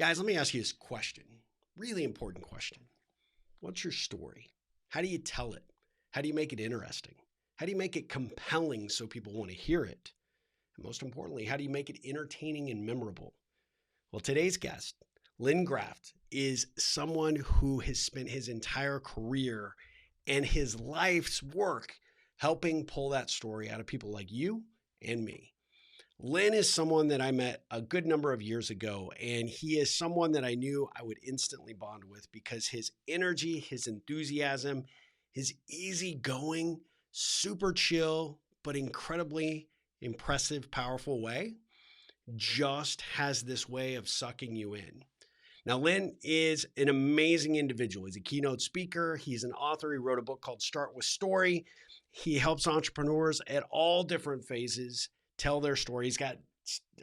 Guys, let me ask you this question. Really important question. What's your story? How do you tell it? How do you make it interesting? How do you make it compelling so people want to hear it? And most importantly, how do you make it entertaining and memorable? Well, today's guest, Lyn Graft, is someone who has spent his entire career and his life's work helping pull that story out of people like you and me. Lyn is someone that I met a good number of years ago, and he is someone that I knew I would instantly bond with because his energy, his enthusiasm, his easygoing, super chill, but incredibly impressive, powerful way just has this way of sucking you in. Now, Lyn is an amazing individual. He's a keynote speaker. He's an author. He wrote a book called Start with Story. He helps entrepreneurs at all different phases tell their story. He's got,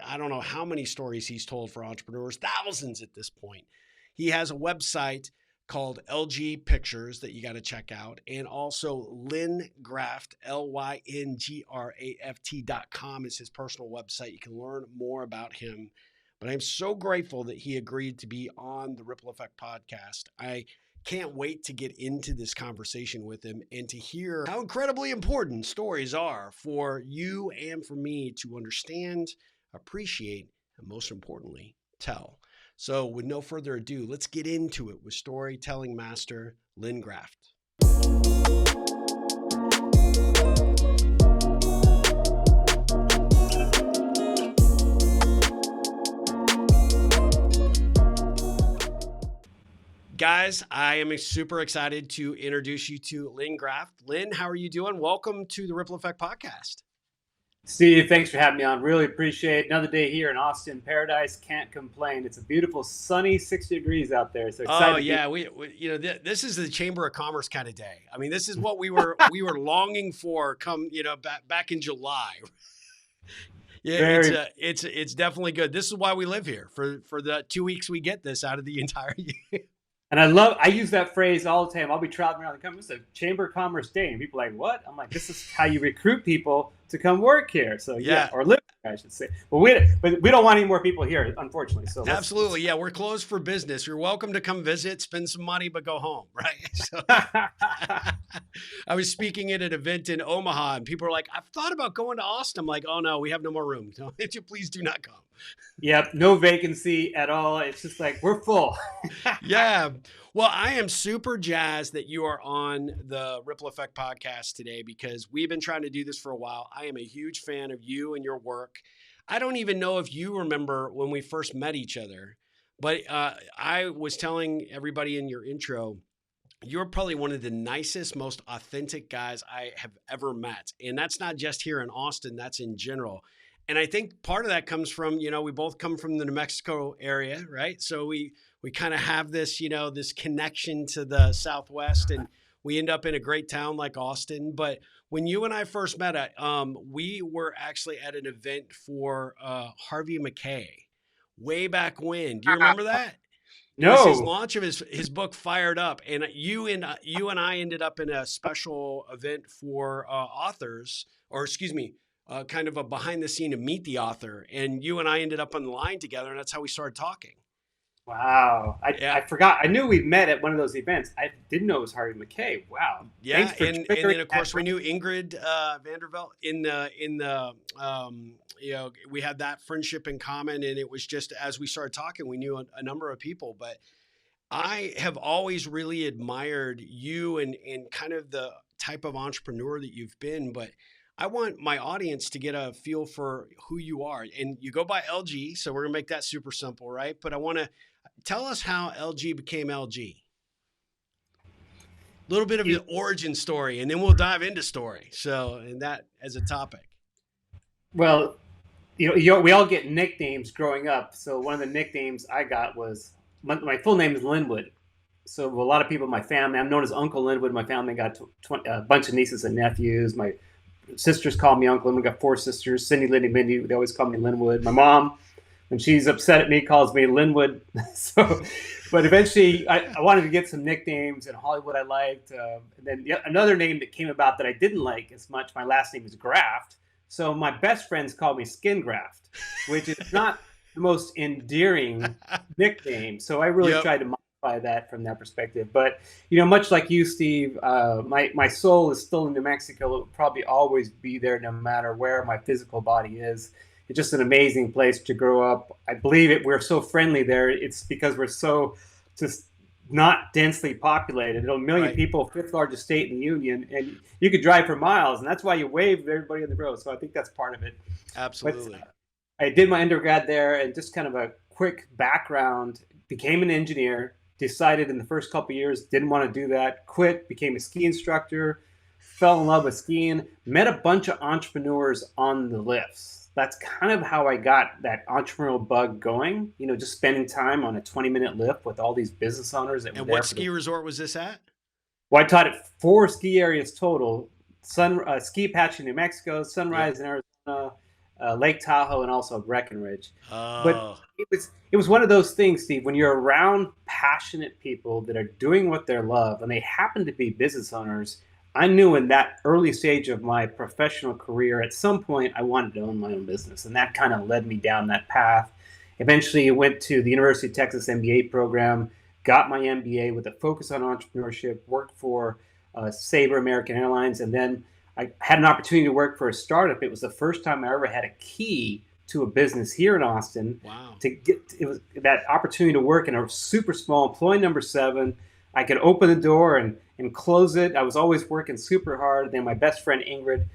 I don't know how many stories he's told for entrepreneurs, thousands at this point. He has a website called LG Pictures that you got to check out. And also Lyn Graft, LynGraft.com is his personal website. You can learn more about him. But I'm so grateful that he agreed to be on the Ripple Effect podcast. I can't wait to get into this conversation with him and to hear how incredibly important stories are for you and for me to understand, appreciate, and most importantly, tell. So with no further ado, let's get into it with storytelling master Lyn Graft. Guys, I am super excited to introduce you to Lyn Graft. Lyn, how are you doing? Welcome to the Ripple Effect podcast. Steve, thanks for having me on. Really appreciate it. Another day here in Austin, paradise. Can't complain. It's a beautiful, sunny 60 degrees out there. So excited. Oh yeah, we this is the Chamber of Commerce kind of day. I mean, this is what we were longing for. Come, back in July. Yeah, it's definitely good. This is why we live here for the 2 weeks we get this out of the entire year. And I use that phrase all the time. I'll be traveling around the country. It's a Chamber of Commerce day. And people are like, what? I'm like, this is how you recruit people to come work here. So yeah, or live here, I should say. But we don't want any more people here, unfortunately. So absolutely. Yeah, we're closed for business. You're welcome to come visit, spend some money, but go home, right? So I was speaking at an event in Omaha and people are like, I've thought about going to Austin. I'm like, oh no, we have no more room. Please do not come. Yep, no vacancy at all. It's just like, we're full. Yeah. Well, I am super jazzed that you are on the Ripple Effect podcast today because we've been trying to do this for a while. I am a huge fan of you and your work. I don't even know if you remember when we first met each other, but I was telling everybody in your intro, you're probably one of the nicest, most authentic guys I have ever met. And that's not just here in Austin, that's in general. And I think part of that comes from, we both come from the New Mexico area, right? So we kind of have this, this connection to the Southwest, and we end up in a great town like Austin. But when you and I first met, we were actually at an event for Harvey McKay way back when. Do you remember that? No. It was his launch of his book, Fired Up. And you and I ended up in a special event for authors, or excuse me, kind of a behind the scene to meet the author. And you and I ended up on the line together, and that's how we started talking. Wow. I forgot. I knew we met at one of those events. I didn't know it was Harvey McKay. Wow. Yeah. And then of course we knew Ingrid Vandervelt we had that friendship in common, and it was just, as we started talking, we knew a number of people, but I have always really admired you and kind of the type of entrepreneur that you've been, but I want my audience to get a feel for who you are. And you go by LG, so we're going to make that super simple, right? But I want to tell us how LG became LG. A little bit of the origin story, and then we'll dive into story. So, and that as a topic. Well, we all get nicknames growing up. So one of the nicknames I got was, my full name is Linwood. So a lot of people in my family, I'm known as Uncle Linwood. My family got a bunch of nieces and nephews. My sisters call me Uncle Linwood. We got 4 sisters, Cindy, Lindy, Mindy. They always call me Linwood. My mom, when she's upset at me, calls me Linwood. But eventually I wanted to get some nicknames. In Hollywood I liked. And then another name that came about that I didn't like as much, my last name is Graft. So my best friends call me Skin Graft, which is not the most endearing nickname. So I really Yep. tried to modify that from that perspective. But, you know, much like you, Steve, my soul is still in New Mexico. It will probably always be there no matter where my physical body is. It's just an amazing place to grow up. I believe it. We're so friendly there. It's because we're so just not densely populated. You know, a million Right. people, fifth largest state in the union, and you could drive for miles, and that's why you wave at everybody on the road. So I think that's part of it. But Absolutely. I did my undergrad there, and just kind of a quick background, became an engineer, decided in the first couple of years, didn't want to do that, quit, became a ski instructor, fell in love with skiing, met a bunch of entrepreneurs on the lifts. That's kind of how I got that entrepreneurial bug going, you know, just spending time on a 20-minute lift with all these business owners that were And there what for ski resort was this at? well, I taught at 4 ski areas total: Ski Patch in New Mexico, Yep. Sunrise in Arizona, Lake Tahoe, and also Breckenridge. But Oh, it was one of those things, Steve. When you're around passionate people that are doing what they love, and they happen to be business owners, I knew in that early stage of my professional career, at some point, I wanted to own my own business, and that kind of led me down that path. Eventually, I went to the University of Texas MBA program, got my MBA with a focus on entrepreneurship, worked for Sabre American Airlines, and then I had an opportunity to work for a startup. It was the first time I ever had a key to a business here in Austin. wow. To get it was that opportunity to work in a super small employee number 7. I could open the door and close it. I was always working super hard. Then my best friend Ingrid,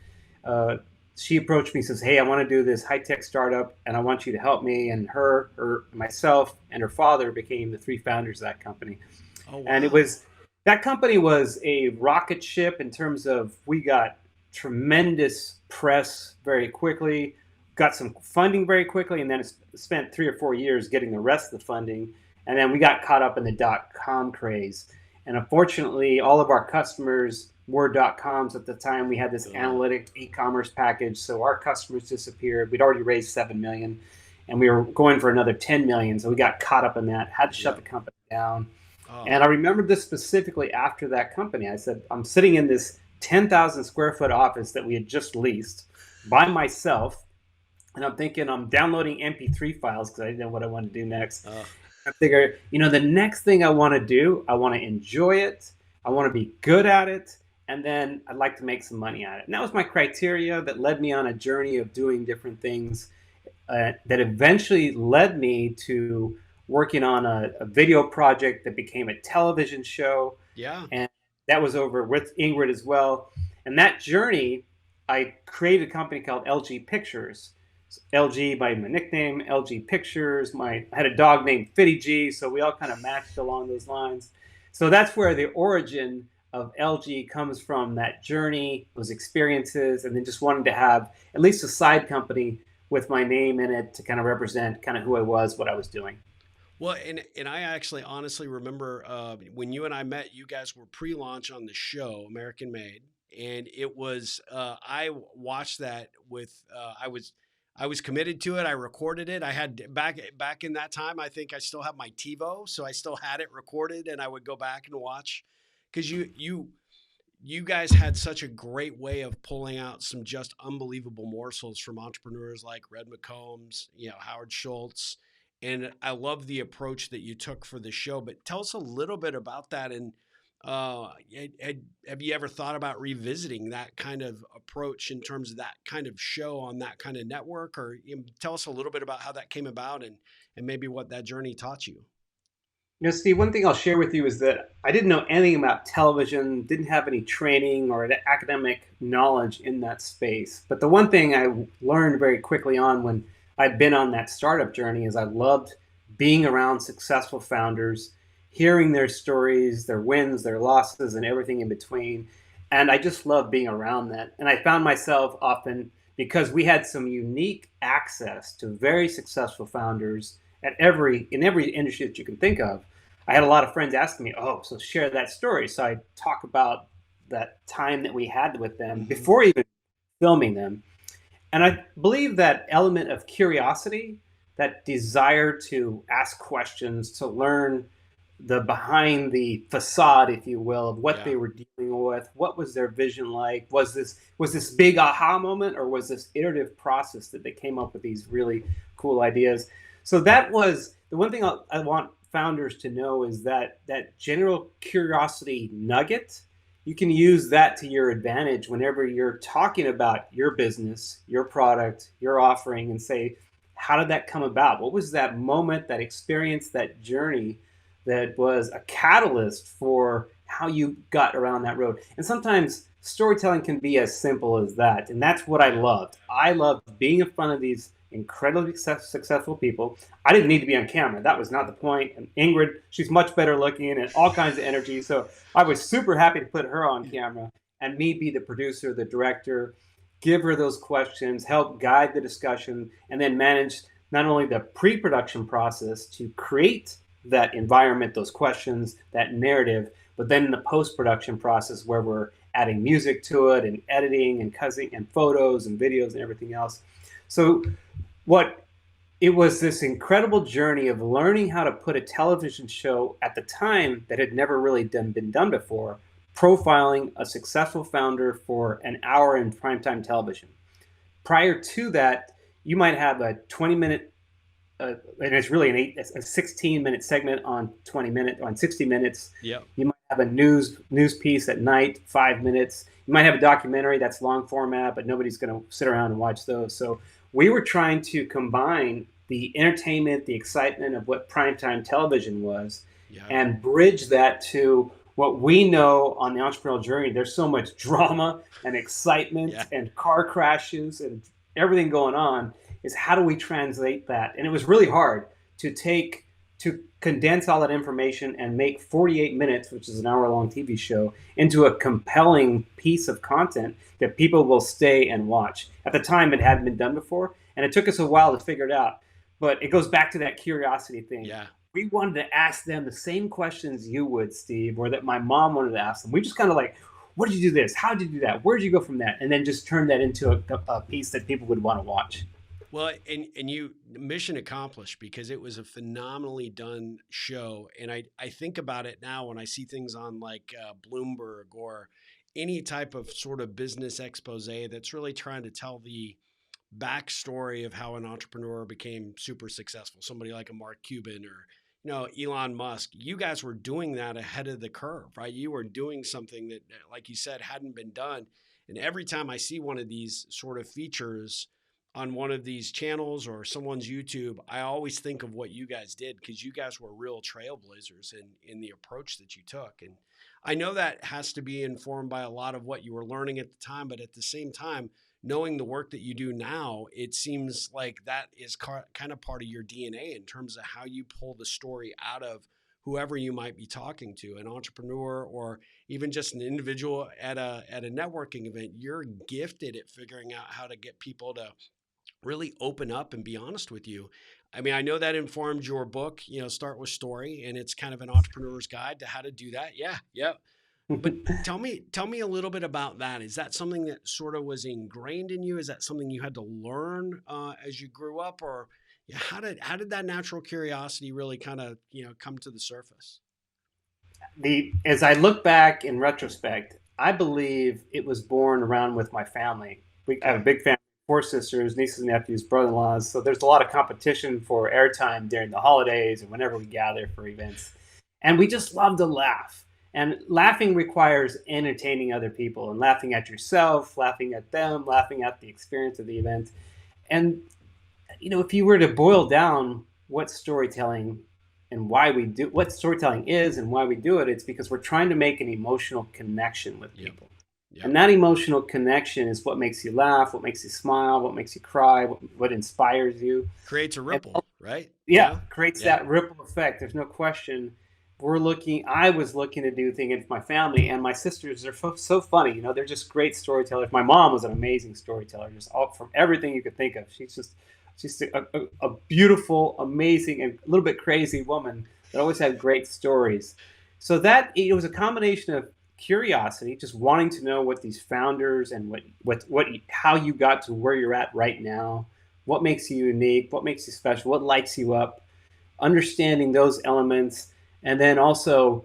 she approached me, says, "Hey, I want to do this high tech startup, and I want you to help me." And myself, and her father became the 3 founders of that company. Oh, wow. And that company was a rocket ship in terms of we got tremendous press very quickly, got some funding very quickly, and then it spent 3 or 4 years getting the rest of the funding. And then we got caught up in the .com craze. And unfortunately, all of our customers were .coms at the time. We had this analytic e-commerce package, so our customers disappeared. We'd already raised 7 million, and we were going for another 10 million. So we got caught up in that, had to shut the company down. Oh, And I remember this specifically after that company. I said, I'm sitting in this 10,000 square foot office that we had just leased by myself. And I'm thinking, I'm downloading MP3 files because I didn't know what I wanted to do next. I figure, you know, the next thing I want to do, I want to enjoy it. I want to be good at it. And then I'd like to make some money at it. And that was my criteria that led me on a journey of doing different things that eventually led me to working on a video project that became a television show. yeah. And that was over with Ingrid as well. And that journey, I created a company called LG Pictures. LG by my nickname, LG Pictures. I had a dog named Fitty G, so we all kind of matched along those lines. So that's where the origin of LG comes from, that journey, those experiences, and then just wanting to have at least a side company with my name in it to kind of represent kind of who I was, what I was doing. Well, and I actually honestly remember when you and I met, you guys were pre-launch on the show, American Made. And it was, I watched that with, I was committed to it. I recorded it. I had back in that time, I think I still have my TiVo. So I still had it recorded and I would go back and watch because you guys had such a great way of pulling out some just unbelievable morsels from entrepreneurs like Red McCombs, you know, Howard Schultz. And I love the approach that you took for the show, but tell us a little bit about that. And have you ever thought about revisiting that kind of approach in terms of that kind of show on that kind of network? Or tell us a little bit about how that came about and maybe what that journey taught you. You know, Steve, one thing I'll share with you is that I didn't know anything about television, didn't have any training or academic knowledge in that space. But the one thing I learned very quickly on when I'd been on that startup journey is I loved being around successful founders, hearing their stories, their wins, their losses, and everything in between. And I just loved being around that. And I found myself often, because we had some unique access to very successful founders in every industry that you can think of. I had a lot of friends asking me, "Oh, so share that story." So I talk about that time that we had with them before even filming them. And I believe that element of curiosity, that desire to ask questions, to learn the behind the facade, if you will, of what they were dealing with, what was their vision like? Was this big aha moment, or was this iterative process that they came up with these really cool ideas? So that was the one thing I want founders to know is that that general curiosity nugget, you can use that to your advantage whenever you're talking about your business, your product, your offering, and say, how did that come about? What was that moment, that experience, that journey that was a catalyst for how you got around that road? And sometimes storytelling can be as simple as that. And that's what I loved. I loved being in front of these incredibly successful people. I didn't need to be on camera. That was not the point. And Ingrid, she's much better looking and all kinds of energy. So I was super happy to put her on camera and me be the producer, the director, give her those questions, help guide the discussion, and then manage not only the pre-production process to create that environment, those questions, that narrative, but then the post-production process where we're adding music to it and editing and cutting and photos and videos and everything else. So what it was this incredible journey of learning how to put a television show at the time that had never really been done before, profiling a successful founder for an hour in primetime television. Prior to that, you might have a 20-minute, and it's really a 16-minute segment on 60 minutes. Yeah. You might have a news piece at night, 5 minutes. You might have a documentary that's long format, but nobody's going to sit around and watch those. So we were trying to combine the entertainment, the excitement of what primetime television was, and bridge that to what we know on the entrepreneurial journey. There's so much drama and excitement and car crashes and everything going on. Is how do we translate that? And it was really hard to condense all that information and make 48 minutes, which is an hour-long TV show, into a compelling piece of content that people will stay and watch. At the time, it hadn't been done before, and it took us a while to figure it out. But it goes back to that curiosity thing. Yeah. We wanted to ask them the same questions you would, Steve, or that my mom wanted to ask them. We just kind of like, what did you do this? How did you do that? Where did you go from that? And then just turn that into a piece that people would want to watch. Well, and you mission accomplished, because it was a phenomenally done show. And I think about it now when I see things on like Bloomberg or any type of sort of business expose that's really trying to tell the backstory of how an entrepreneur became super successful. Somebody like a Mark Cuban or, Elon Musk. You guys were doing that ahead of the curve, right? You were doing something that, like you said, hadn't been done. And every time I see one of these sort of features on one of these channels or someone's YouTube, I always think of what you guys did, because you guys were real trailblazers in the approach that you took. And I know that has to be informed by a lot of what you were learning at the time, but at the same time, knowing the work that you do now, it seems like that is kind of part of your DNA in terms of how you pull the story out of whoever you might be talking to, an entrepreneur or even just an individual at a networking event. You're gifted at figuring out how to get people to really open up and be honest with you. I mean, I know that informed your book, Start with Story, and it's kind of an entrepreneur's guide to how to do that. Yeah. But tell me a little bit about that. Is that something that sort of was ingrained in you? Is that something you had to learn as you grew up, or how did that natural curiosity really kind of come to the surface? As I look back in retrospect, I believe it was born around with my family. I have a big family. 4 sisters, nieces and nephews, brother-in-laws. So there's a lot of competition for airtime during the holidays and whenever we gather for events. And we just love to laugh. And laughing requires entertaining other people and laughing at yourself, laughing at them, laughing at the experience of the event. And, if you were to boil down what storytelling and what storytelling is and why we do it, it's because we're trying to make an emotional connection with people. Yep. And that emotional connection is what makes you laugh, what makes you smile, what makes you cry, what inspires you. Creates a ripple, right? Yeah, creates that ripple effect. There's no question. I was looking to do things with my family, and my sisters are so funny. They're just great storytellers. My mom was an amazing storyteller, just from everything you could think of. She's a beautiful, amazing, and a little bit crazy woman that always had great stories. So that it was a combination of curiosity, just wanting to know what these founders and how you got to where you're at right now, what makes you unique, what makes you special, what lights you up, understanding those elements, and then also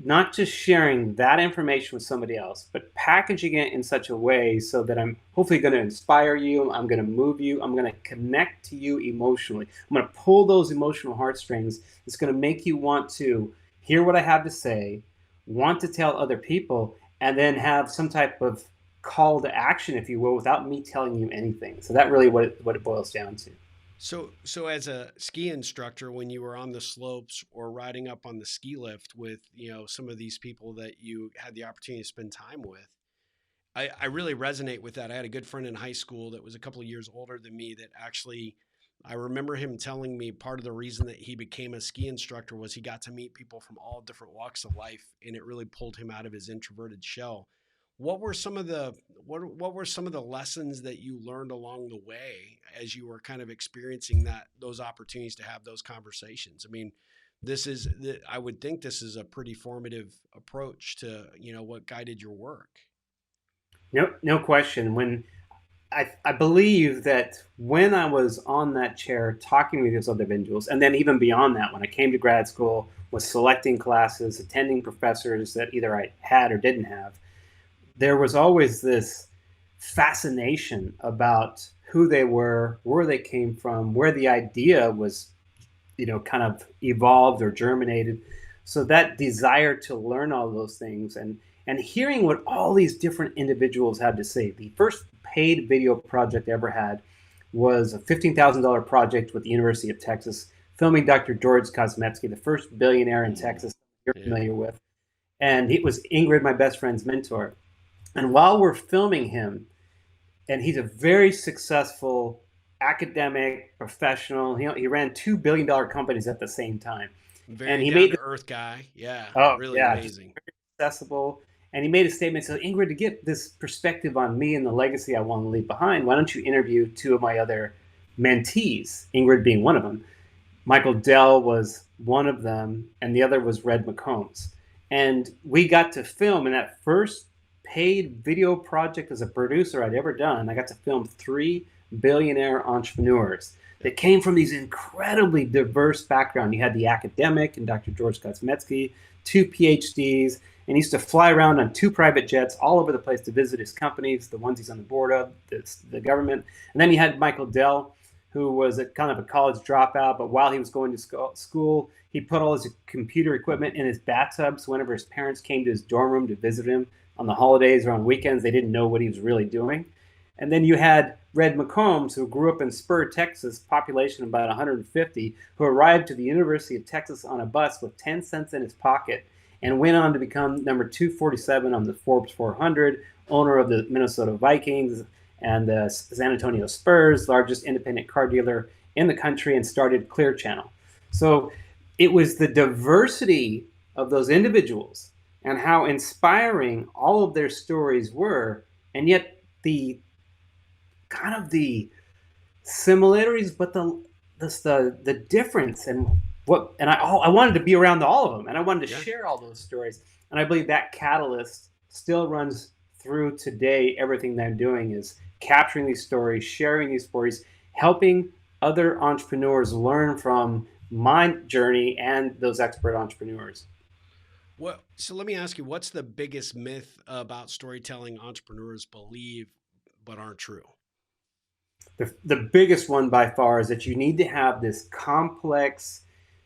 not just sharing that information with somebody else, but packaging it in such a way so that I'm hopefully going to inspire you, I'm going to move you, I'm going to connect to you emotionally. I'm going to pull those emotional heartstrings. It's going to make you want to hear what I have to say, want to tell other people, and then have some type of call to action, if you will, without me telling you anything. So that really what it boils down to. So as a ski instructor, when you were on the slopes or riding up on the ski lift with, some of these people that you had the opportunity to spend time with, I really resonate with that. I had a good friend in high school that was a couple of years older than me that actually, I remember him telling me part of the reason that he became a ski instructor was he got to meet people from all different walks of life, and it really pulled him out of his introverted shell. What were some of the lessons that you learned along the way as you were kind of experiencing those opportunities to have those conversations? I mean, I would think this is a pretty formative approach to, what guided your work. No question. When I believe that when I was on that chair talking with those other individuals, and then even beyond that, when I came to grad school, was selecting classes, attending professors that either I had or didn't have, there was always this fascination about who they were, where they came from, where the idea was, kind of evolved or germinated. So that desire to learn all those things and hearing what all these different individuals had to say. The first paid video project I ever had was a $15,000 project with the University of Texas, filming Dr. George Kosmetsky, the first billionaire in Texas you're Yeah. familiar with. And it was Ingrid, my best friend's mentor. And while we're filming him, and he's a very successful academic professional, he ran $2 billion companies at the same time. And Very he down made to earth guy. Yeah. oh Really yeah, just amazing. accessible. And he made a statement, so Ingrid, to get this perspective on me and the legacy I want to leave behind, why don't you interview two of my other mentees, Ingrid being one of them. Michael Dell was one of them, and the other was Red McCombs. And we got to film in that first paid video project as a producer I'd ever done. I got to film three billionaire entrepreneurs that came from these incredibly diverse backgrounds. You had the academic and Dr. George Kosmetsky, two PhDs, and he used to fly around on two private jets all over the place to visit his companies, the ones he's on the board of, the government. And then you had Michael Dell, who was a kind of a college dropout, but while he was going to school, he put all his computer equipment in his bathtub. So whenever his parents came to his dorm room to visit him on the holidays or on weekends, they didn't know what he was really doing. And then you had Red McCombs, who grew up in Spur, Texas, population about 150, who arrived to the University of Texas on a bus with 10 cents in his pocket and went on to become number 247 on the Forbes 400, owner of the Minnesota Vikings and the San Antonio Spurs, largest independent car dealer in the country, and started Clear Channel. So it was the diversity of those individuals and how inspiring all of their stories were, and yet the kind of the similarities, but the difference and what. And I wanted to be around all of them, and I wanted to share all those stories. And I believe that catalyst still runs through today. Everything that I'm doing is capturing these stories, sharing these stories, helping other entrepreneurs learn from my journey and those expert entrepreneurs. So let me ask you, what's the biggest myth about storytelling entrepreneurs believe but aren't true? The biggest one by far is that you need to have this complex,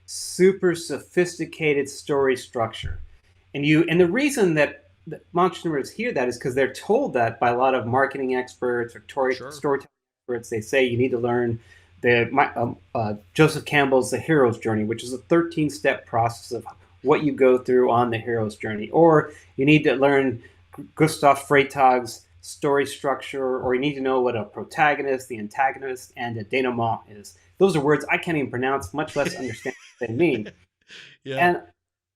super sophisticated story structure. And the reason that entrepreneurs hear that is because they're told that by a lot of marketing experts or storytelling experts. They say you need to learn Joseph Campbell's The Hero's Journey, which is a 13-step process of what you go through on the hero's journey. Or you need to learn Gustav Freytag's story structure, or you need to know what a protagonist, the antagonist, and a denouement is. Those are words I can't even pronounce, much less understand what they mean. Yeah. And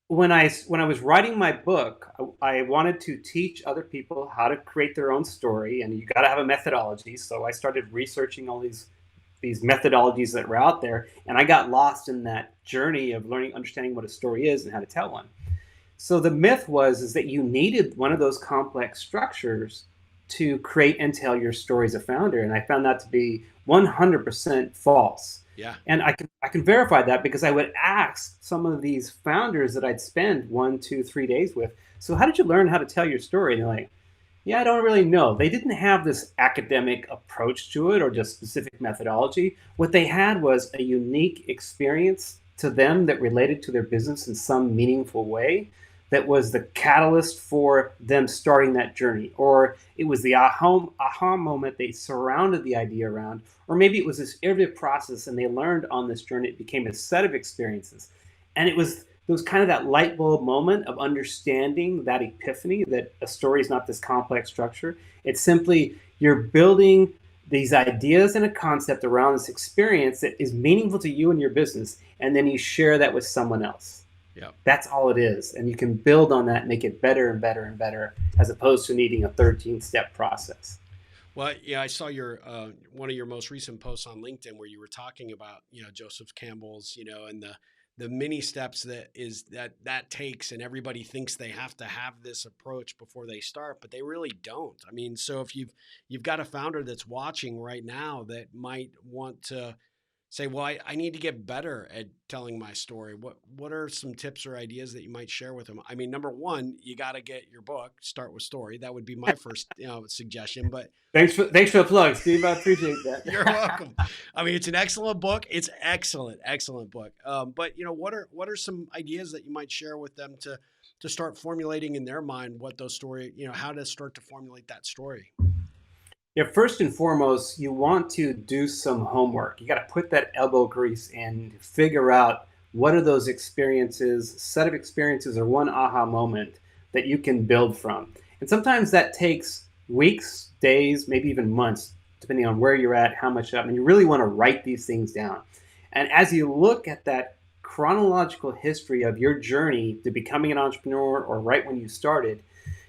when I was writing my book, I wanted to teach other people how to create their own story, and you got to have a methodology. So I started researching all these methodologies that were out there, and I got lost in that journey of learning, understanding what a story is and how to tell one. So the myth is that you needed one of those complex structures to create and tell your story as a founder, and I found that to be 100% false. Yeah. And I can verify that because I would ask some of these founders that I'd spend 1, 2, 3 days with, so how did you learn how to tell your story? And they're like, yeah, I don't really know. They didn't have this academic approach to it or just specific methodology. What they had was a unique experience to them that related to their business in some meaningful way, that was the catalyst for them starting that journey. Or it was the aha moment they surrounded the idea around. Or maybe it was this iterative process and they learned on this journey. It became a set of experiences. And it was kind of that light bulb moment of understanding that epiphany that a story is not this complex structure. It's simply you're building these ideas and a concept around this experience that is meaningful to you and your business, and then you share that with someone else. Yeah. That's all it is. And you can build on that, make it better and better and better, as opposed to needing a 13-step process. Well, yeah, I saw your one of your most recent posts on LinkedIn where you were talking about, Joseph Campbell's, and the many steps that takes, and everybody thinks they have to have this approach before they start, but they really don't. I mean, so if you've got a founder that's watching right now that might want to say, well, I need to get better at telling my story. What are some tips or ideas that you might share with them? I mean, number one, you got to get your book, Start with Story. That would be my first suggestion. But Thanks for the plug, Steve. I appreciate that. you're welcome. I mean, it's an excellent book. It's excellent book. But what are some ideas that you might share with them to start formulating in their mind what those story, how to start to formulate that story? Yeah, first and foremost, you want to do some homework. You got to put that elbow grease in, figure out what are those experiences, set of experiences, or one aha moment that you can build from. And sometimes that takes weeks, days, maybe even months, depending on where you're at, how much up. And you really want to write these things down. And as you look at that chronological history of your journey to becoming an entrepreneur or right when you started,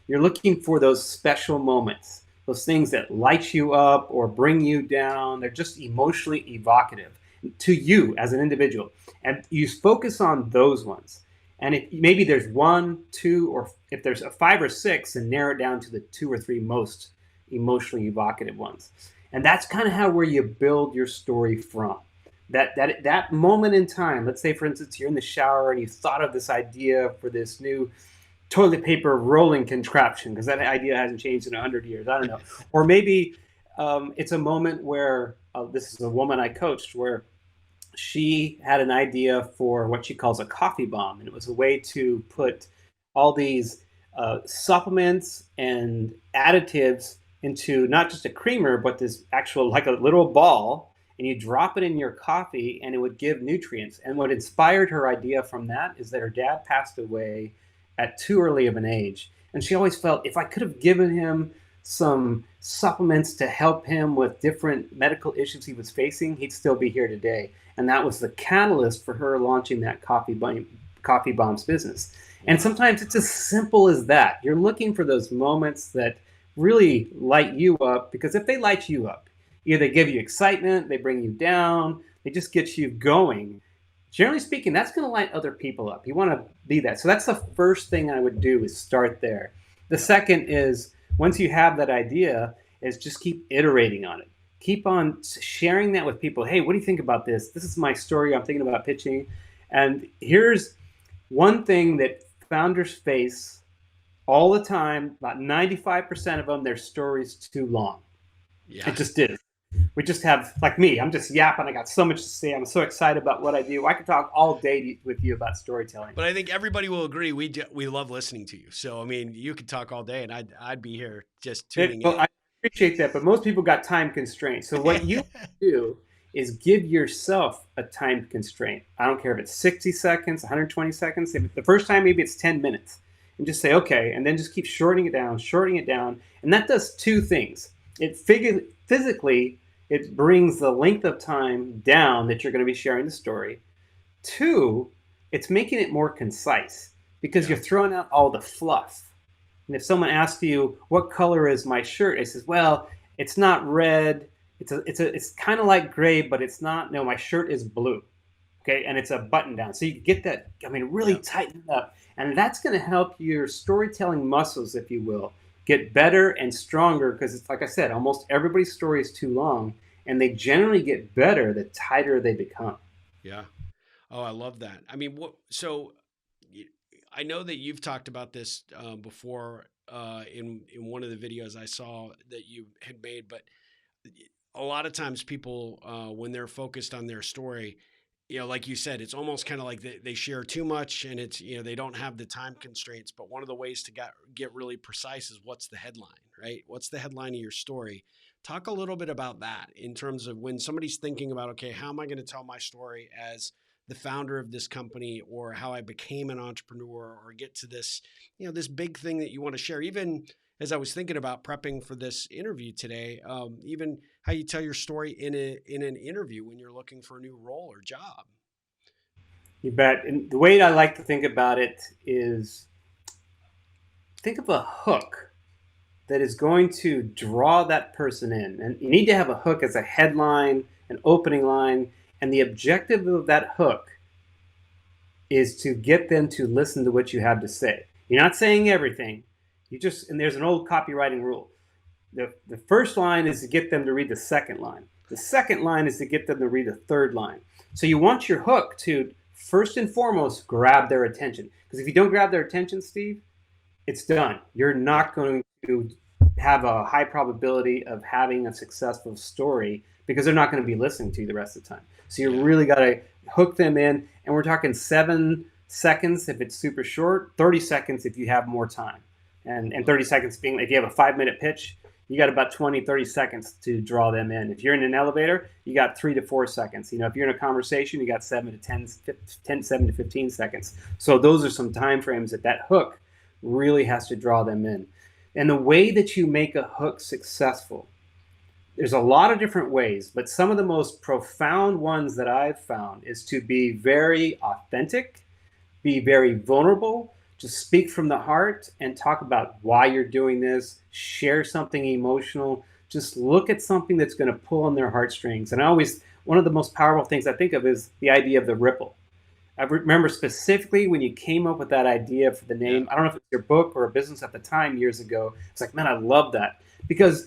you're looking for those special moments, those things that light you up or bring you down. They're just emotionally evocative to you as an individual. And you focus on those ones. And if maybe there's one, two, or if there's a 5 or 6, and narrow it down to the 2 or 3 most emotionally evocative ones. And that's kind of where you build your story from. That moment in time, let's say, for instance, you're in the shower and you thought of this idea for this new toilet paper rolling contraption, because that idea hasn't changed in 100 years. I don't know. Or maybe it's a moment where this is a woman I coached where she had an idea for what she calls a coffee bomb. And it was a way to put all these supplements and additives into not just a creamer, but this actual, like a little ball, and you drop it in your coffee and it would give nutrients. And what inspired her idea from that is that her dad passed away at too early of an age. And she always felt, if I could have given him some supplements to help him with different medical issues he was facing, he'd still be here today. And that was the catalyst for her launching that coffee bombs business. And sometimes it's as simple as that. You're looking for those moments that really light you up, because if they light you up, either they give you excitement, they bring you down, they just get you going. Generally speaking, that's going to light other people up. You want to be that. So that's the first thing I would do, is start there. The second is, once you have that idea, is just keep iterating on it. Keep on sharing that with people. Hey, what do you think about this? This is my story. I'm thinking about pitching. And here's one thing that founders face all the time. About 95% of them, their story's too long. Yeah. It just is. We just have, like me, I'm just yapping. I got so much to say. I'm so excited about what I do. I could talk all day with you about storytelling. But I think everybody will agree we love listening to you. So, I mean, you could talk all day and I'd be here just tuning in. I appreciate that, but most people got time constraints. So what you do is give yourself a time constraint. I don't care if it's 60 seconds, 120 seconds. If the first time, maybe it's 10 minutes. And just say, okay, and then just keep shortening it down. And that does two things. It physically, it brings the length of time down that you're going to be sharing the story. 2, it's making it more concise, because you're throwing out all the fluff. And if someone asks you, what color is my shirt? It says, well, it's not red. It's kind of like gray, but it's not. No, my shirt is blue. Okay. And it's a button down. So you get that, really tighten it up. And that's going to help your storytelling muscles, if you will, get better and stronger, because it's like I said, almost everybody's story is too long. and they generally get better the tighter they become. Yeah. Oh, I love that. I mean, I know that you've talked about this before in one of the videos I saw that you had made, but a lot of times people when they're focused on their story, like you said, it's almost kind of like they share too much, and it's they don't have the time constraints. But one of the ways to get really precise is what's the headline, right? What's the headline of your story? Talk a little bit about that in terms of when somebody's thinking about, okay, how am I going to tell my story as the founder of this company, or how I became an entrepreneur, or get to this, this big thing that you want to share. Even as I was thinking about prepping for this interview today, even how you tell your story in an interview when you're looking for a new role or job. You bet. And the way I like to think about it is, think of a hook that is going to draw that person in. And you need to have a hook as a headline, an opening line, and the objective of that hook is to get them to listen to what you have to say. You're not saying everything. And there's an old copywriting rule. The first line is to get them to read the second line. The second line is to get them to read the third line. So you want your hook to, first and foremost, grab their attention. Because if you don't grab their attention, Steve, it's done. You're not going to have a high probability of having a successful story, because they're not going to be listening to you the rest of the time. So you really got to hook them in. And we're talking 7 seconds if it's super short, 30 seconds if you have more time. And 30 seconds being, if you have a 5-minute pitch, you got about 20, 30 seconds to draw them in. If you're in an elevator, you got 3 to 4 seconds. If you're in a conversation, you got 7 to 15 seconds. So those are some time frames that hook really has to draw them in. And the way that you make a hook successful, there's a lot of different ways, but some of the most profound ones that I've found is to be very authentic, be very vulnerable, just speak from the heart and talk about why you're doing this, share something emotional, just look at something that's going to pull on their heartstrings. And one of the most powerful things I think of is the idea of the ripple. I remember specifically when you came up with that idea for the name. I don't know if it's your book or a business at the time years ago. It's like, man, I love that. Because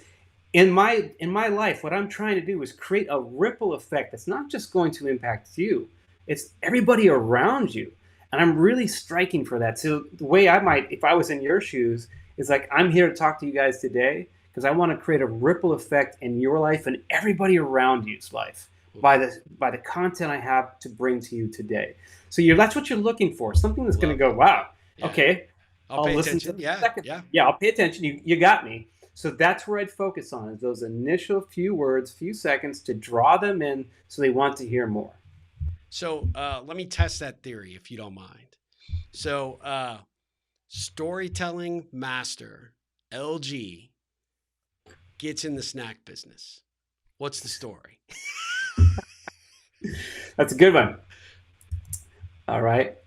in my life, what I'm trying to do is create a ripple effect that's not just going to impact you, it's everybody around you. And I'm really striking for that. So the way I might, if I was in your shoes, is like, I'm here to talk to you guys today because I want to create a ripple effect in your life and everybody around you's life by the content I have to bring to you today. So that's what you're looking for. Something that's going to go, wow, okay, I'll listen attention. to the second. Yeah, I'll pay attention. You got me. So that's where I'd focus on, is those initial few words, few seconds to draw them in so they want to hear more. So let me test that theory, if you don't mind. So storytelling master, LG, gets in the snack business. What's the story? That's a good one. All right.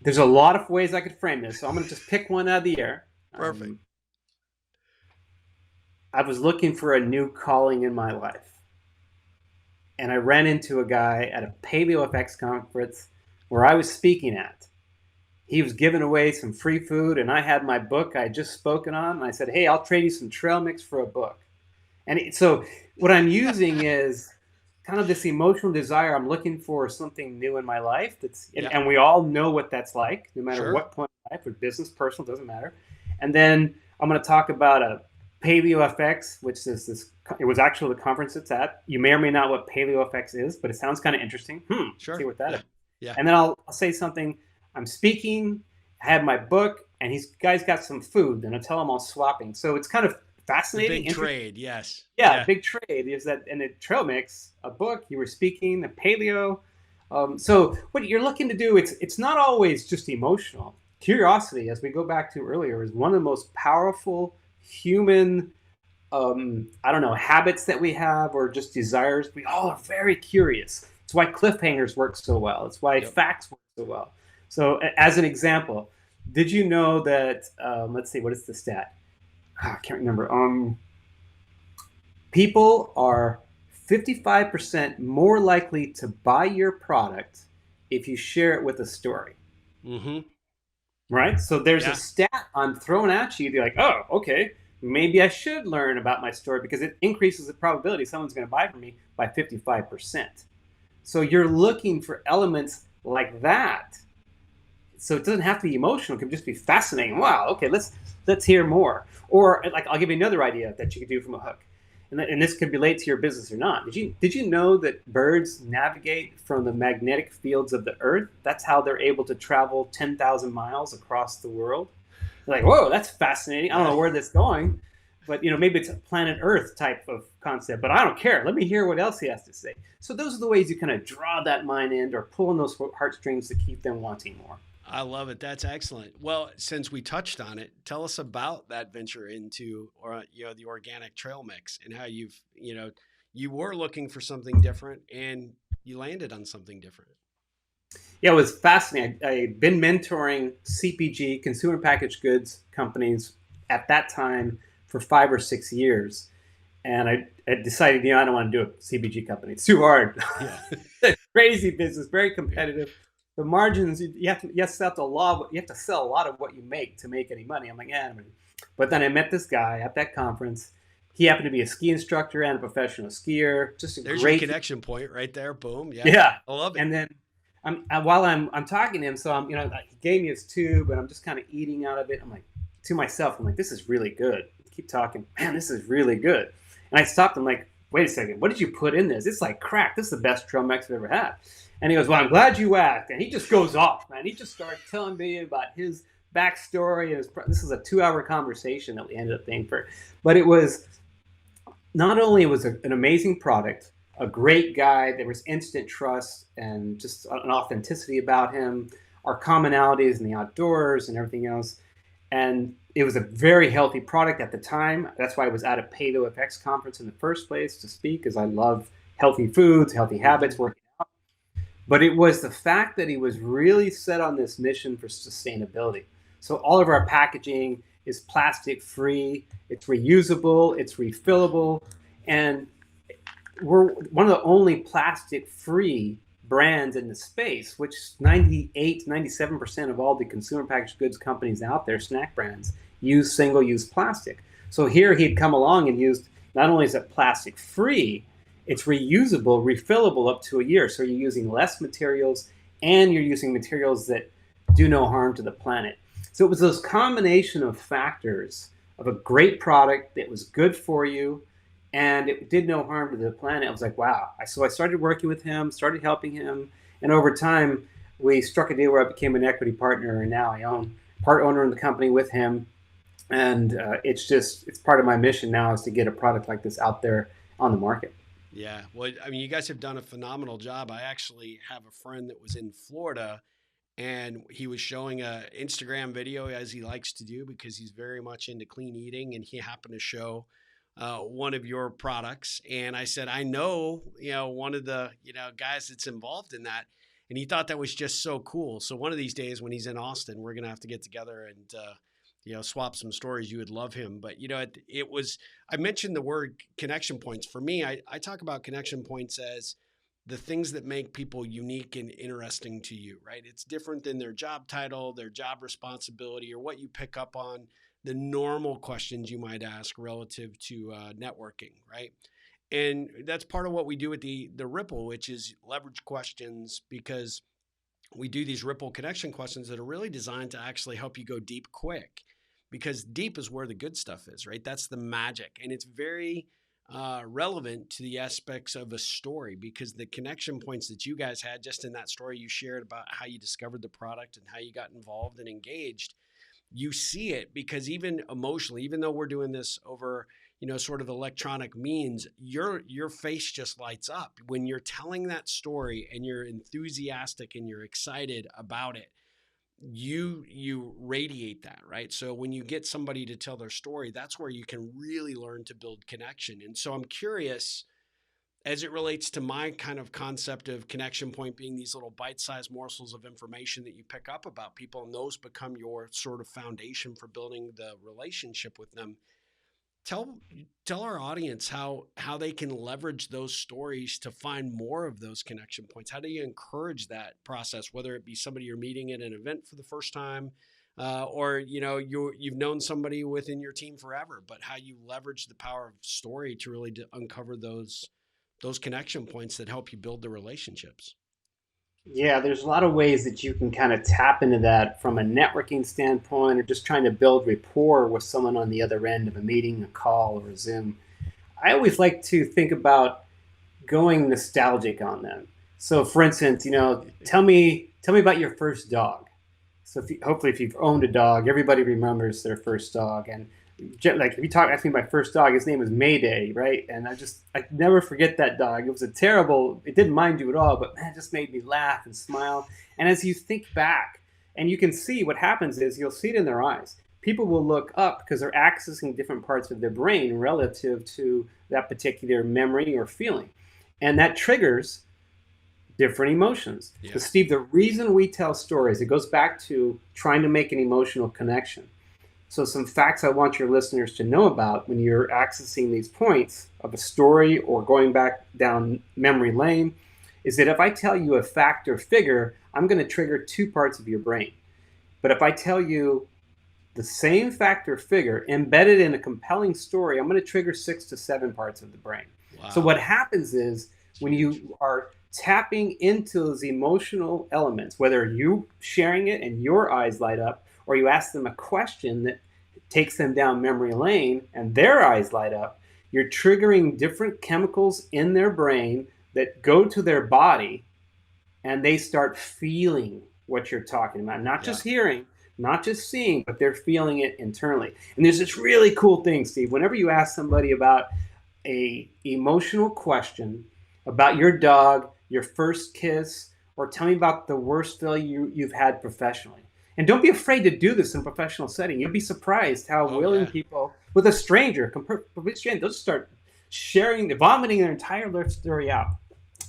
There's a lot of ways I could frame this, so I'm going to just pick one out of the air. Perfect. I was looking for a new calling in my life. And I ran into a guy at a PaleoFX conference where I was speaking at. He was giving away some free food, and I had my book I had just spoken on. And I said, hey, I'll trade you some trail mix for a book. And so what I'm using is kind of this emotional desire. I'm looking for something new in my life. And we all know what that's like, no matter what point in life, or business, personal, doesn't matter. And then I'm going to talk about a PaleoFX, which is this. It was actually the conference it's at. You may or may not know what PaleoFX is, but it sounds kind of interesting. See what that is. Yeah. And then I'll say something. I'm speaking. I have my book, and he's guys got some food. And I tell him I'm swapping. So it's kind of fascinating. Big trade, yes. Yeah, big trade is that, and a trail mix, a book. You were speaking the paleo. So what you're looking to do, it's not always just emotional. Curiosity, as we go back to earlier, is one of the most powerful human habits that we have, or just desires. We all are very curious. It's why cliffhangers work so well. It's why facts work so well. So as an example, did you know that, let's see, what is the stat? I can't remember. People are 55% more likely to buy your product if you share it with a story. Mm-hmm. Right? So there's a stat I'm throwing at you. You're like, oh, okay. maybe I should learn about my story because it increases the probability someone's going to buy from me by 55%. So you're looking for elements like that. So it doesn't have to be emotional; it can just be fascinating. Wow, okay, let's hear more. Or like I'll give you another idea that you could do from a hook, and this could relate to your business or not. Did you know that birds navigate from the magnetic fields of the Earth? That's how they're able to travel 10,000 miles across the world. You're like, whoa, that's fascinating. I don't know where that's going, but maybe it's a planet Earth type of concept. But I don't care. Let me hear what else he has to say. So those are the ways you kind of draw that mind in or pull on those heartstrings to keep them wanting more. I love it. That's excellent. Well, since we touched on it, tell us about that venture into, or the organic trail mix, and how you were looking for something different and you landed on something different. Yeah, it was fascinating. I've been mentoring CPG, consumer packaged goods companies at that time for 5 or 6 years. And I decided, I don't want to do a CPG company. It's too hard. Yeah. Crazy business, very competitive. The margins, you have to sell a lot of what you make to make any money. I'm like, yeah. But then I met this guy at that conference. He happened to be a ski instructor and a professional skier. Just a There's great your connection point right there. Boom. Yeah. Yeah. I love it. And then while I'm talking to him, so he gave me his tube, and I'm just kind of eating out of it. I'm like, to myself, I'm like, this is really good. Keep talking, man, this is really good. And I stopped. I'm like, wait a second, what did you put in this? It's like crack. This is the best trail mix I've ever had. And he goes, well, I'm glad you asked. And he just goes off, man. He just started telling me about his backstory. This is a 2-hour conversation that we ended up paying for. But it was not only was an amazing product, a great guy, there was instant trust and just an authenticity about him, our commonalities in the outdoors and everything else. And it was a very healthy product at the time. That's why I was at a Paleo FX conference in the first place to speak, because I love healthy foods, healthy habits, working out. But it was the fact that he was really set on this mission for sustainability. So all of our packaging is plastic free, it's reusable, it's refillable, and we're one of the only plastic free brands in the space, which 97% of all the consumer packaged goods companies out there, snack brands, use single-use plastic. So here he'd come along and used, not only is it plastic free, it's reusable, refillable up to a year. So you're using less materials and you're using materials that do no harm to the planet. So it was those combination of factors of a great product that was good for you and it did no harm to the planet. I was like, wow. So I started working with him, started helping him. And over time, we struck a deal where I became an equity partner. And now I own part owner in the company with him. And it's part of my mission now is to get a product like this out there on the market. Yeah. Well, I mean, you guys have done a phenomenal job. I actually have a friend that was in Florida and he was showing a Instagram video, as he likes to do, because he's very much into clean eating. And he happened to show one of your products. And I said, I know, one of the, guys that's involved in that. And he thought that was just so cool. So one of these days when he's in Austin, we're going to have to get together and, swap some stories. You would love him. But, I mentioned the word connection points. For me, I talk about connection points as the things that make people unique and interesting to you, right? It's different than their job title, their job responsibility, or what you pick up on the normal questions you might ask relative to networking, right? And that's part of what we do with the Ripple, which is leverage questions, because we do these Ripple connection questions that are really designed to actually help you go deep quick, because deep is where the good stuff is, right? That's the magic. And it's very relevant to the aspects of a story, because the connection points that you guys had just in that story you shared about how you discovered the product and how you got involved and engaged, you see it, because even emotionally, even though we're doing this over, sort of electronic means, your face just lights up when you're telling that story and you're enthusiastic and you're excited about it. You radiate that, right? So when you get somebody to tell their story, that's where you can really learn to build connection. And so I'm curious, as it relates to my kind of concept of connection point being these little bite-sized morsels of information that you pick up about people, and those become your sort of foundation for building the relationship with them. Tell our audience how they can leverage those stories to find more of those connection points. How do you encourage that process, whether it be somebody you're meeting at an event for the first time, or you've known somebody within your team forever, but how you leverage the power of story to really uncover those connection points that help you build the relationships. Yeah, there's a lot of ways that you can kind of tap into that from a networking standpoint, or just trying to build rapport with someone on the other end of a meeting, a call, or a Zoom. I always like to think about going nostalgic on them. So, for instance, tell me about your first dog. So, hopefully, if you've owned a dog, everybody remembers their first dog. And like, if you ask me my first dog, his name was Mayday, right? And I never forget that dog. It was it didn't mind you at all, but man, it just made me laugh and smile. And as you think back, and you can see what happens is you'll see it in their eyes. People will look up because they're accessing different parts of their brain relative to that particular memory or feeling. And that triggers different emotions. Yeah. But Steve, the reason we tell stories, it goes back to trying to make an emotional connection. So some facts I want your listeners to know about when you're accessing these points of a story or going back down memory lane is that if I tell you a fact or figure, I'm going to trigger two parts of your brain. But if I tell you the same fact or figure embedded in a compelling story, I'm going to trigger 6 to 7 parts of the brain. Wow. So what happens is when you are tapping into those emotional elements, whether you sharing it and your eyes light up, or you ask them a question that takes them down memory lane and their eyes light up, you're triggering different chemicals in their brain that go to their body, and they start feeling what you're talking about. Not just hearing, not just seeing, but they're feeling it internally. And there's this really cool thing, Steve. Whenever you ask somebody about a emotional question about your dog, your first kiss, or tell me about the worst failure you've had professionally. And don't be afraid to do this in a professional setting. You'll be surprised how willing people, with a stranger, they'll start sharing, vomiting their entire life story out.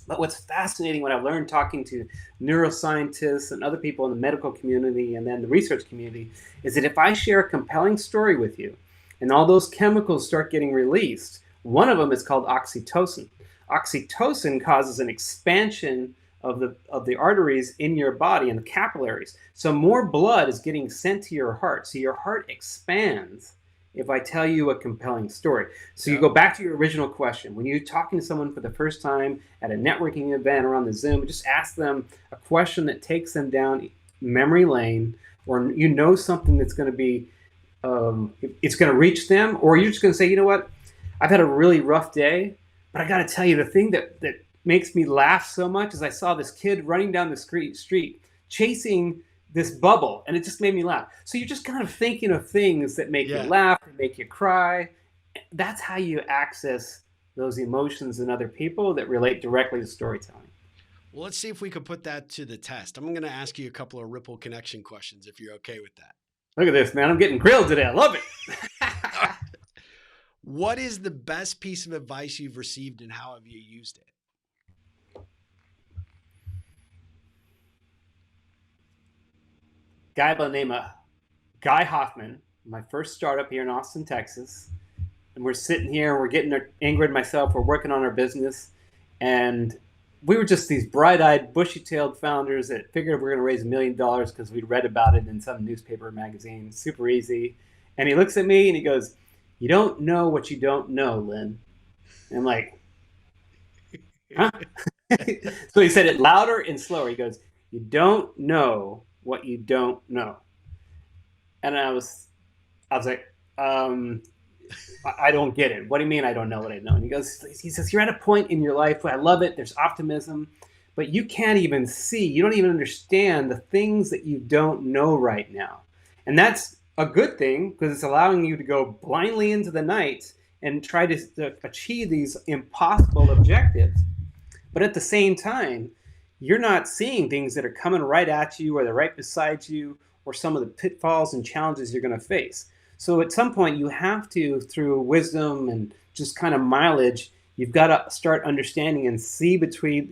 But what's fascinating, what I've learned talking to neuroscientists and other people in the medical community and then the research community, is that if I share a compelling story with you and all those chemicals start getting released, one of them is called oxytocin. Oxytocin causes an expansion of the arteries in your body and the capillaries. So more blood is getting sent to your heart. So your heart expands if I tell you a compelling story. So you go back to your original question. When you're talking to someone for the first time at a networking event or on the Zoom, just ask them a question that takes them down memory lane, or something that's going to be, it's going to reach them, or you're just going to say, you know what, I've had a really rough day, but I got to tell you, the thing that makes me laugh so much is I saw this kid running down the street chasing this bubble, and it just made me laugh. So you're just kind of thinking of things that make you laugh and make you cry. That's how you access those emotions in other people that relate directly to storytelling. Well, let's see if we could put that to the test. I'm going to ask you a couple of Ripple Connection questions if you're okay with that. Look at this, man. I'm getting grilled today. I love it. What is the best piece of advice you've received, and how have you used it? Guy by the name of Guy Hoffman, my first startup here in Austin, Texas. And we're sitting here, we're getting Ingrid and myself, we're working on our business. And we were just these bright-eyed, bushy-tailed founders that figured we were going to raise $1 million because we'd read about it in some newspaper or magazine. Super easy. And he looks at me and he goes, "You don't know what you don't know, Lyn." And I'm like, huh? So he said it louder and slower. He goes, "You don't know what you don't know." And I was like, I don't get it. What do you mean I don't know what I know? And he says, you're at a point in your life where I love it. There's optimism, but you can't even see, you don't even understand the things that you don't know right now. And that's a good thing because it's allowing you to go blindly into the night and try to achieve these impossible objectives. But at the same time, you're not seeing things that are coming right at you, or they're right beside you, or some of the pitfalls and challenges you're going to face. So at some point you have to, through wisdom and just kind of mileage, you've got to start understanding and see between,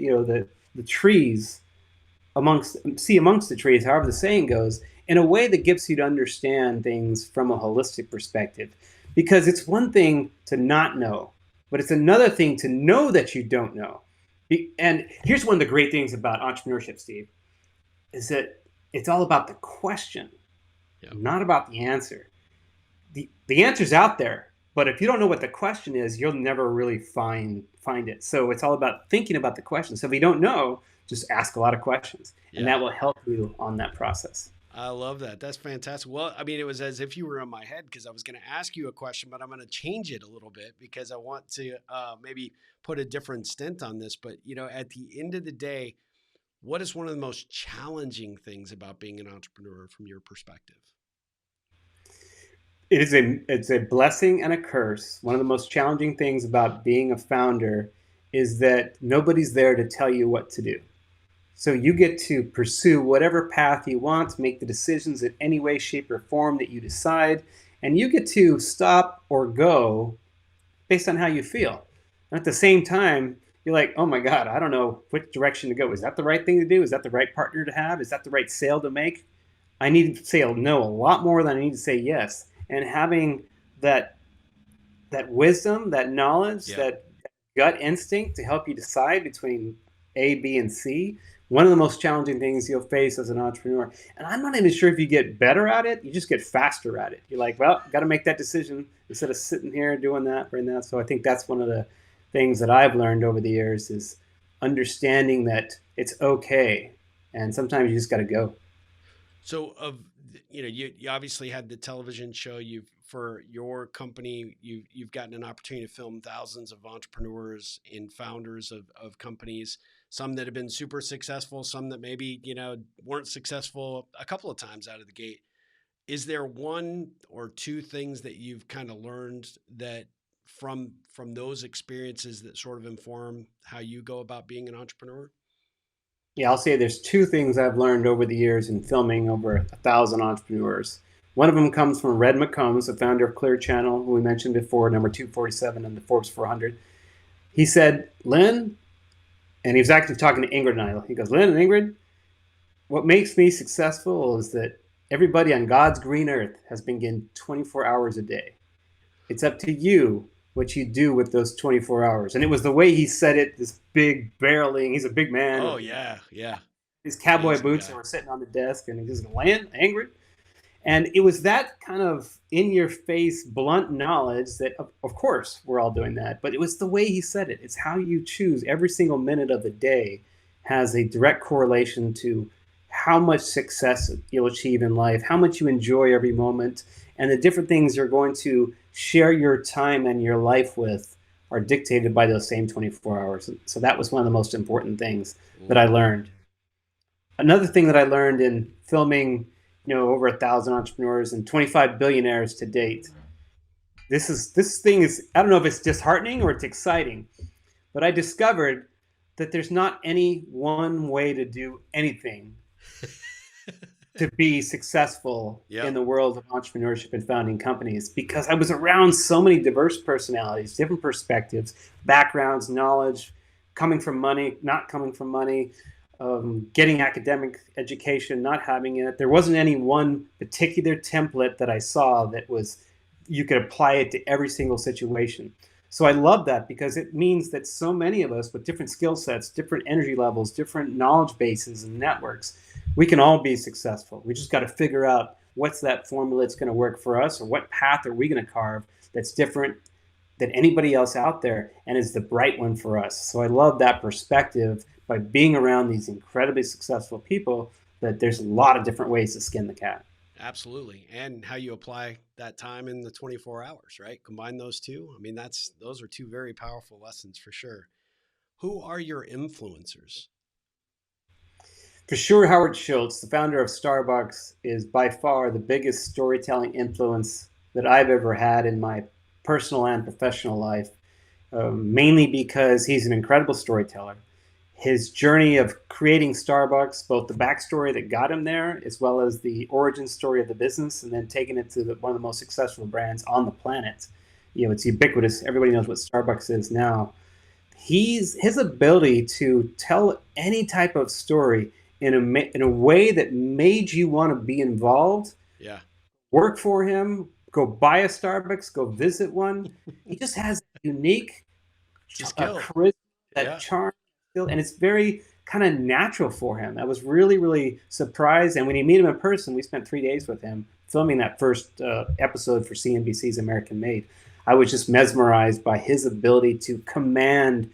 the trees amongst the trees, however the saying goes, in a way that gets you to understand things from a holistic perspective. Because it's one thing to not know, but it's another thing to know that you don't know. And here's one of the great things about entrepreneurship, Steve, is that it's all about the question. Yeah. not about the answer. The answer's out there, but if you don't know what the question is, you'll never really find it. So it's all about thinking about the question. So if you don't know, just ask a lot of questions, and Yeah. that will help you on that process. I love that. That's fantastic. Well, I mean, it was as if you were in my head because I was going to ask you a question, but I'm going to change it a little bit because I want to maybe put a different stint on this. But, at the end of the day, what is one of the most challenging things about being an entrepreneur from your perspective? It's a blessing and a curse. One of the most challenging things about being a founder is that nobody's there to tell you what to do. So you get to pursue whatever path you want, make the decisions in any way, shape, or form that you decide, and you get to stop or go based on how you feel. And at the same time, you're like, oh my God, I don't know which direction to go. Is that the right thing to do? Is that the right partner to have? Is that the right sale to make? I need to say no a lot more than I need to say yes. And having that wisdom, that knowledge, Yeah. that gut instinct to help you decide between A, B, and C, one of the most challenging things you'll face as an entrepreneur. And I'm not even sure if you get better at it, you just get faster at it. You're like, well, got to make that decision instead of sitting here doing that. So I think that's one of the things that I've learned over the years is understanding that it's okay. And sometimes you just got to go. So you obviously had the television show. You've for your company, you've gotten an opportunity to film thousands of entrepreneurs and founders of companies, some that have been super successful, some that maybe, weren't successful a couple of times out of the gate. Is there one or two things that you've kind of learned that from those experiences that sort of inform how you go about being an entrepreneur? Yeah, I'll say there's two things I've learned over the years in filming over 1,000 entrepreneurs. One of them comes from Red McCombs, the founder of Clear Channel, who we mentioned before, number 247 on the Forbes 400. He said, Lyn, and he was actually talking to Ingrid and I. He goes, Lyn and Ingrid, what makes me successful is that everybody on God's green earth has been given 24 hours a day. It's up to you what you do with those 24 hours. And it was the way he said it, this big barreling, he's a big man Oh with yeah, yeah, his cowboy amazing boots that guy. were sitting on the desk, and he was Lyn, angry. And it was that kind of in your face, blunt knowledge that, of course, we're all doing that. But it was the way he said it. It's how you choose every single minute of the day has a direct correlation to how much success you'll achieve in life, how much you enjoy every moment, and the different things you're going to share your time and your life with are dictated by those same 24 hours. So that was one of the most important things that I Love that. learned. Another thing that I learned in filming, over 1,000 entrepreneurs and 25 billionaires to date. This thing is, I don't know if it's disheartening or it's exciting, but I discovered that there's not any one way to do anything to be successful in Yep. the world of entrepreneurship and founding companies, because I was around so many diverse personalities, different perspectives, backgrounds, knowledge, coming from money, not coming from money, getting academic education, not having it. There wasn't any one particular template that I saw that was you could apply it to every single situation. So I love that because it means that so many of us with different skill sets, different energy levels, different knowledge bases and networks, we can all be successful. We just got to figure out what's that formula that's going to work for us, or what path are we going to carve that's different than anybody else out there and is the bright one for us. So I love that perspective by being around these incredibly successful people, that there's a lot of different ways to skin the cat. Absolutely. And how you apply that time in the 24 hours, right? Combine those two. I mean, those are two very powerful lessons for sure. Who are your influencers? For sure, Howard Schultz, the founder of Starbucks, is by far the biggest storytelling influence that I've ever had in my personal and professional life, mainly because he's an incredible storyteller. His journey of creating Starbucks, both the backstory that got him there, as well as the origin story of the business, and then taking it to one of the most successful brands on the planet. It's ubiquitous. Everybody knows what Starbucks is now. His ability to tell any type of story in a way that made you want to be involved, Yeah. work for him, go buy a Starbucks, go visit one. He just has a unique It's a skill. charisma, that Yeah. charm, and it's very kind of natural for him. I was really, really surprised. And when you meet him in person, we spent 3 days with him filming that first episode for CNBC's American Made. I was just mesmerized by his ability to command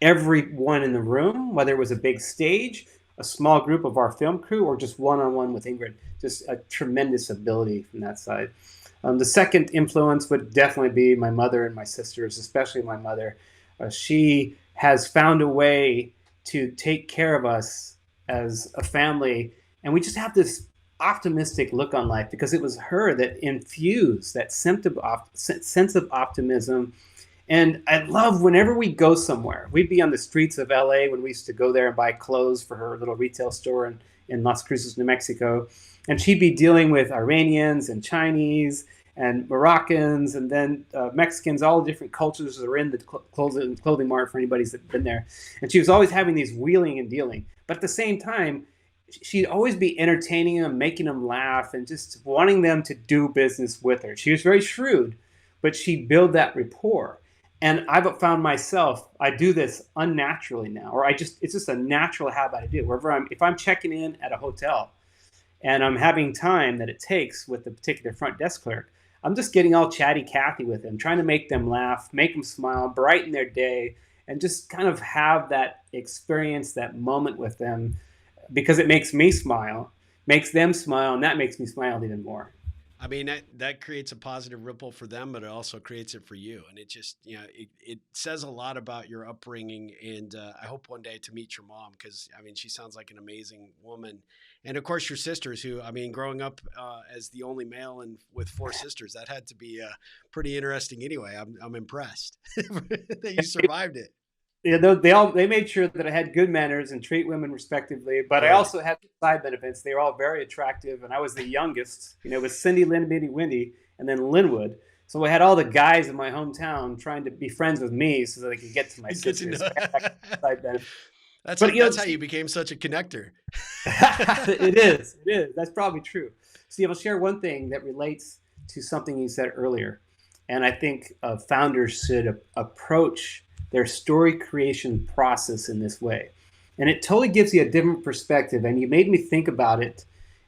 everyone in the room, whether it was a big stage, a small group of our film crew, or just one-on-one with Ingrid. Just a tremendous ability from that side. The second influence would definitely be my mother and my sisters, especially my mother. She has found a way to take care of us as a family, and we just have this optimistic look on life because it was her that infused that sense of optimism. And I love whenever we go somewhere, we'd be on the streets of LA when we used to go there and buy clothes for her little retail store in Las Cruces, New Mexico. And she'd be dealing with Iranians and Chinese and Moroccans and then Mexicans, all the different cultures that are in the clothing mart for anybody that's been there. And she was always having these wheeling and dealing. But at the same time, she'd always be entertaining them, making them laugh, and just wanting them to do business with her. She was very shrewd, but she'd build that rapport. And I've found myself, I do this unnaturally now, or it's just a natural habit I do. If I'm checking in at a hotel and I'm having time that it takes with the particular front desk clerk, I'm just getting all chatty Cathy with them, trying to make them laugh, make them smile, brighten their day, and just kind of have that experience, that moment with them, because it makes me smile, makes them smile, and that makes me smile even more. I mean, that creates a positive ripple for them, but it also creates it for you. And it just, it says a lot about your upbringing. And I hope one day to meet your mom, because, I mean, she sounds like an amazing woman. And of course, your sisters who, I mean, growing up as the only male and with 4 sisters, that had to be pretty interesting anyway. I'm impressed that you survived it. Yeah, they made sure that I had good manners and treat women respectively, but I also had side benefits. They were all very attractive, and I was the youngest. It was Cindy, Lynn, Minnie, Wendy, and then Linwood. So I had all the guys in my hometown trying to be friends with me so that they could get to my sisters. Side benefits. That's how you became such a connector. It is. That's probably true. See, I'll share one thing that relates to something you said earlier, and I think founders should approach their story creation process in this way. And it totally gives you a different perspective. And you made me think about it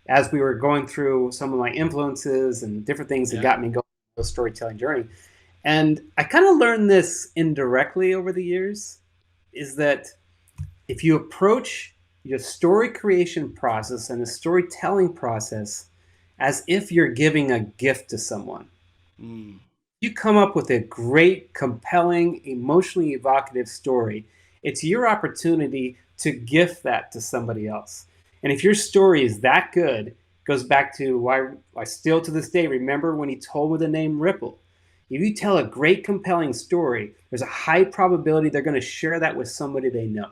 as we were going through some of my influences and different things that got me going on the storytelling journey. And I kind of learned this indirectly over the years, is that if you approach your story creation process and the storytelling process as if you're giving a gift to someone, you come up with a great, compelling, emotionally evocative story, it's your opportunity to gift that to somebody else. And if your story is that good, it goes back to why I still to this day remember when he told me the name Ripple. If you tell a great, compelling story, there's a high probability they're going to share that with somebody they know.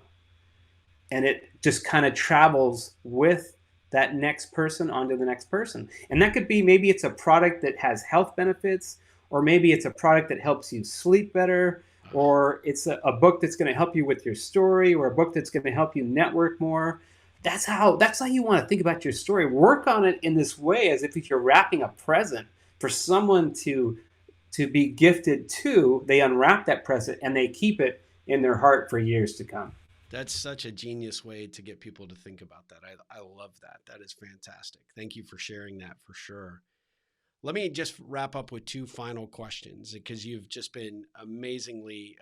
And it just kind of travels with that next person onto the next person. And that could be, maybe it's a product that has health benefits, or maybe it's a product that helps you sleep better, or it's a book that's going to help you with your story, or a book that's going to help you network more. That's how you want to think about your story. Work on it in this way, as if you're wrapping a present for someone to be gifted to. They unwrap that present and they keep it in their heart for years to come. That's such a genius way to get people to think about that. I love that. That is fantastic. Thank you for sharing that, for sure. Let me just wrap up with 2 final questions, because you've just been amazingly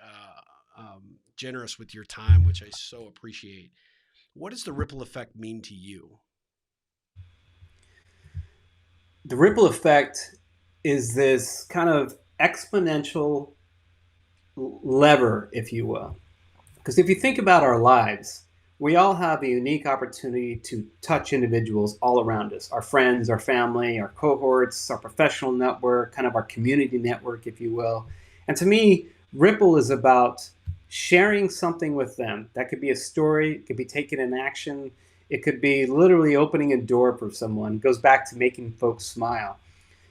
generous with your time, which I so appreciate. What does the ripple effect mean to you? The ripple effect is this kind of exponential lever, if you will. Because if you think about our lives, we all have a unique opportunity to touch individuals all around us, our friends, our family, our cohorts, our professional network, kind of our community network, if you will. And to me, Ripple is about sharing something with them. That could be a story, it could be taken in action, it could be literally opening a door for someone. It goes back to making folks smile.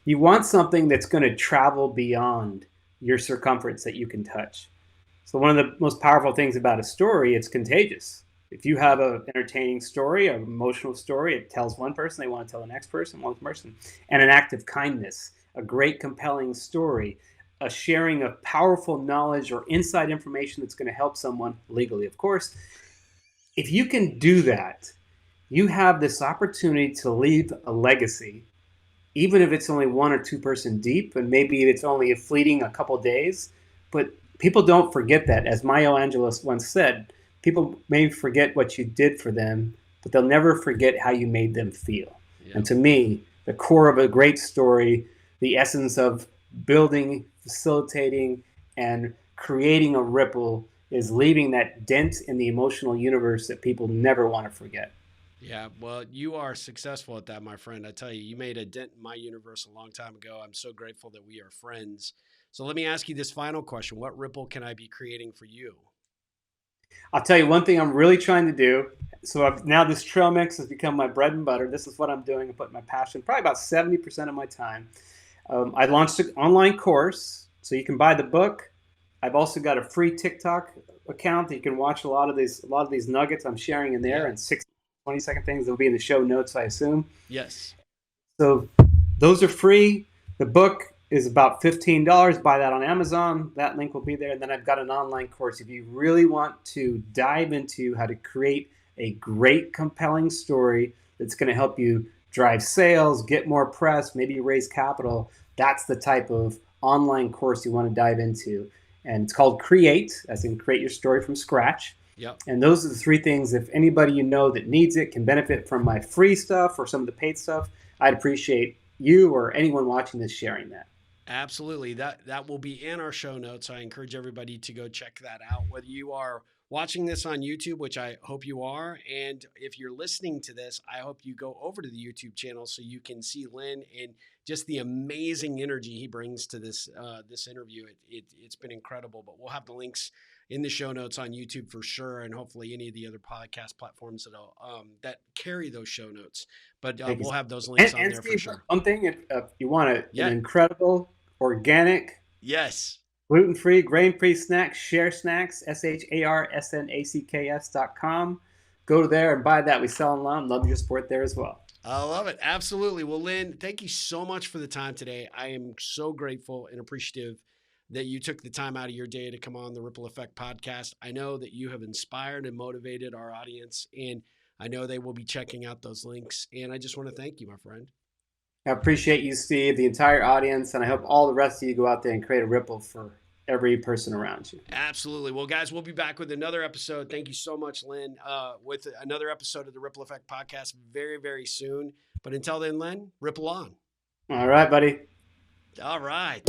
You want something that's going to travel beyond your circumference that you can touch. So one of the most powerful things about a story, it's contagious. If you have an entertaining story, an emotional story, it tells one person, they want to tell the next person, one person. And an act of kindness, a great, compelling story, a sharing of powerful knowledge or inside information that's going to help someone, legally, of course. if you can do that, you have this opportunity to leave a legacy, even if it's only 1 or 2 person deep, and maybe it's only a fleeting a couple days. But people don't forget that. As Maya Angelou once said, people may forget what you did for them, but they'll never forget how you made them feel. Yeah. And to me, the core of a great story, the essence of building, facilitating, and creating a ripple is leaving that dent in the emotional universe that people never want to forget. Yeah, well, you are successful at that, my friend. I tell you, you made a dent in my universe a long time ago. I'm so grateful that we are friends. So let me ask you this final question. What ripple can I be creating for you? I'll tell you one thing I'm really trying to do. So now this trail mix has become my bread and butter. This is what I'm doing. I put my passion, probably about 70% of my time. I launched an online course, so you can buy the book. I've also got a free TikTok account that you can watch a lot of these nuggets I'm sharing in there, and 20-second things. They'll be in the show notes, I assume. Yes. So those are free. The book is about $15. Buy that on Amazon. That link will be there. And then I've got an online course. If you really want to dive into how to create a great, compelling story that's going to help you drive sales, get more press, maybe raise capital, that's the type of online course you want to dive into. And it's called Create, as in create your story from scratch. Yep. And those are the 3 things. If anybody you know that needs it can benefit from my free stuff or some of the paid stuff, I'd appreciate you or anyone watching this sharing that. Absolutely. That will be in our show notes. I encourage everybody to go check that out, whether you are watching this on YouTube, which I hope you are. And if you're listening to this, I hope you go over to the YouTube channel so you can see Lyn and just the amazing energy he brings to this interview. It's been incredible, but we'll have the links in the show notes on YouTube for sure, and hopefully any of the other podcast platforms that carry those show notes. But we'll have those links on there Steve, for sure. One thing, if you want an incredible, organic, gluten-free, grain-free snacks, SHARE Snacks, SHARSNACKS.com. Go there and buy that. We sell online. Love your support there as well. I love it. Absolutely. Well, Lyn, thank you so much for the time today. I am so grateful and appreciative that you took the time out of your day to come on the Ripple Effect podcast. I know that you have inspired and motivated our audience, and I know they will be checking out those links. And I just want to thank you, my friend. I appreciate you, Steve, the entire audience, and I hope all the rest of you go out there and create a ripple for every person around you. Absolutely. Well, guys, we'll be back with another episode. Thank you so much, Lyn, with another episode of the Ripple Effect podcast very, very soon. But until then, Lyn, ripple on. All right, buddy. All right.